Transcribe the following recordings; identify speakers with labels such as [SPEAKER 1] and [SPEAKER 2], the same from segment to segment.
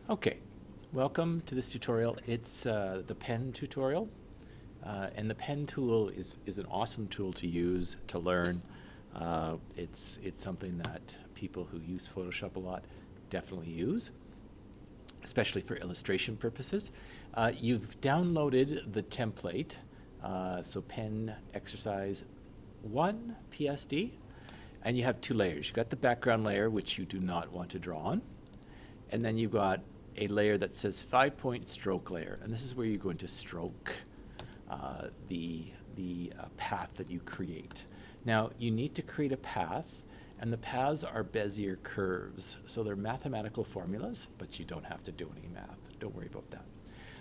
[SPEAKER 1] Okay, welcome to this tutorial. It's the pen tutorial, and the pen tool is an awesome tool to use to learn. It's something that people who use Photoshop a lot definitely use, especially for illustration purposes. You've downloaded the template, so pen exercise 1 PSD, and you have two layers. You've got the background layer, which you do not want to draw on, and then you've got a layer that says 5-point stroke layer, and this is where you're going to stroke the path that you create. Now, you need to create a path, and the paths are Bezier curves. So they're mathematical formulas, but you don't have to do any math. Don't worry about that.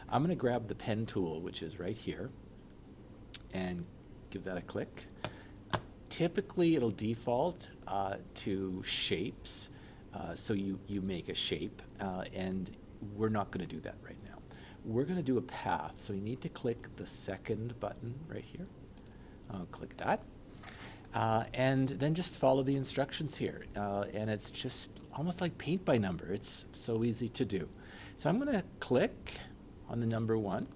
[SPEAKER 1] I'm going to grab the pen tool, which is right here, and give that a click. Typically, it'll default to shapes. So you make a shape, and we're not going to do that right now. We're going to do a path. So you need to click the second button right here. I'll click that. And then just follow the instructions here. And it's just almost like paint by number. It's so easy to do. So I'm going to click on the number 1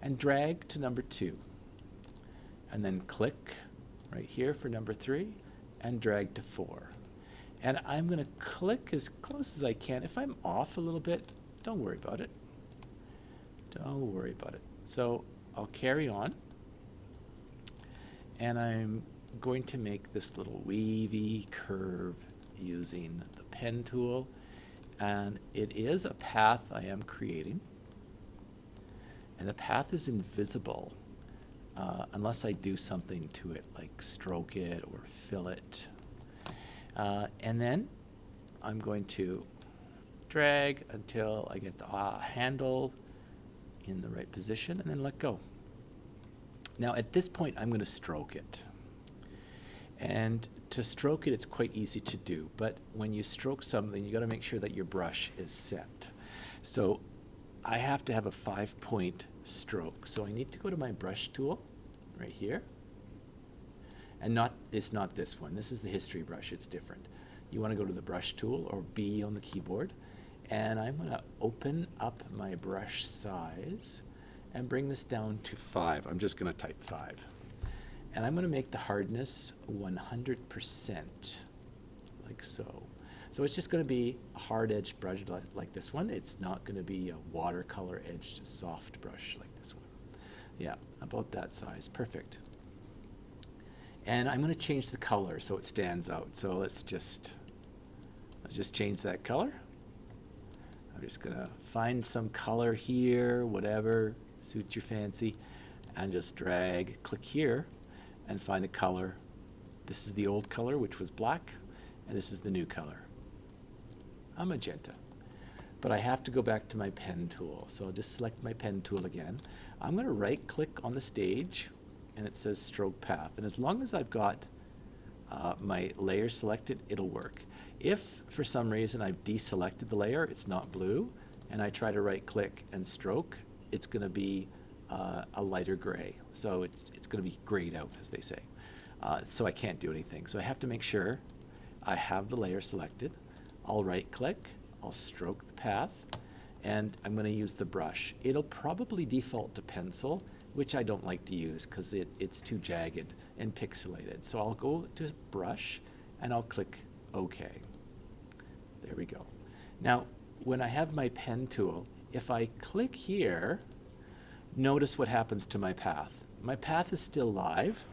[SPEAKER 1] and drag to number 2. And then click right here for number 3 and drag to 4. And I'm going to click as close as I can. If I'm off a little bit, don't worry about it. Don't worry about it. So I'll carry on. And I'm going to make this little wavy curve using the pen tool. And it is a path I am creating. And the path is invisible unless I do something to it, like stroke it or fill it. And then I'm going to drag until I get the handle in the right position and then let go. Now at this point I'm going to stroke it. And to stroke it, it's quite easy to do, but when you stroke something, you got to make sure that your brush is set. So I have to have a 5-point stroke. So I need to go to my brush tool right here. And it's not this one. This is the history brush. It's different. You want to go to the brush tool or B on the keyboard. And I'm going to open up my brush size and bring this down to 5. I'm just going to type 5. And I'm going to make the hardness 100%, like so. So it's just going to be a hard edged brush like this one. It's not going to be a watercolor edged soft brush like this one. Yeah, about that size. Perfect. And I'm going to change the color so it stands out. So let's just change that color. I'm just going to find some color here, whatever suits your fancy, and just drag, click here, and find a color. This is the old color, which was black, and this is the new color, a magenta. But I have to go back to my pen tool. So I'll just select my pen tool again. I'm going to right-click on the stage, and it says stroke path. And as long as I've got my layer selected, it'll work. If for some reason I've deselected the layer, it's not blue, and I try to right-click and stroke, it's going to be a lighter gray. So it's going to be grayed out, as they say. So I can't do anything. So I have to make sure I have the layer selected. I'll right-click, I'll stroke the path, and I'm going to use the brush. It'll probably default to pencil, which I don't like to use because it's too jagged and pixelated. So I'll go to brush and I'll click OK. There we go. Now, when I have my pen tool, if I click here, notice what happens to my path. My path is still live,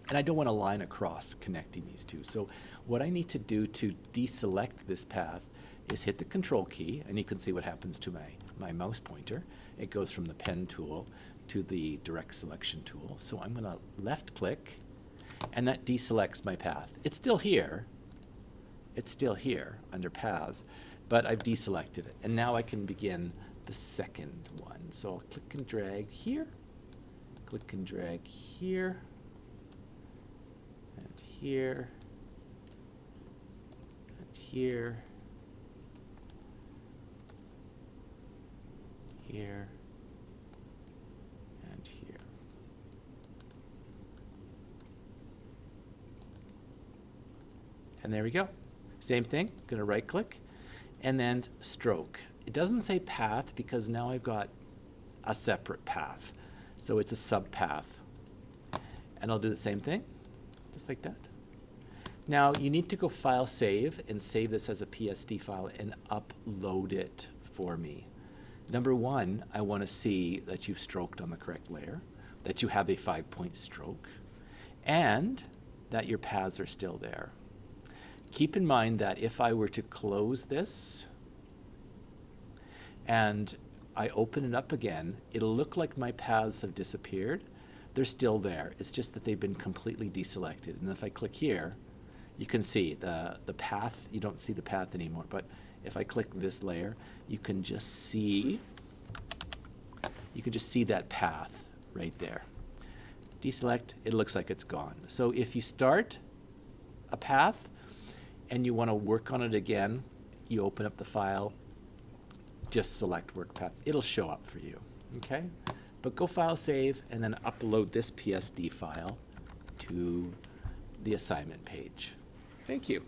[SPEAKER 1] and I don't want a line across connecting these two. So what I need to do to deselect this path is hit the Control key, and you can see what happens to my mouse pointer. It goes from the pen tool to the direct selection tool. So I'm going to left click, and that deselects my path. It's still here. It's still here under paths, but I've deselected it. And now I can begin the second one. So I'll click and drag here, click and drag here, and here, and here, here, and here. And there we go. Same thing, gonna right click, and then stroke. It doesn't say path because now I've got a separate path. So it's a subpath. And I'll do the same thing, just like that. Now you need to go File, Save, and save this as a PSD file and upload it for me. Number one, I want to see that you've stroked on the correct layer, that you have a 5-point stroke, and that your paths are still there. Keep in mind that if I were to close this and I open it up again, it'll look like my paths have disappeared. They're still there. It's just that they've been completely deselected. And if I click here, you can see the path. You don't see the path anymore, but if I click this layer, you can just see that path right there. Deselect, it looks like it's gone. So if you start a path and you want to work on it again, you open up the file, just select work path. It'll show up for you, okay? But go File, Save, and then upload this PSD file to the assignment page. Thank you.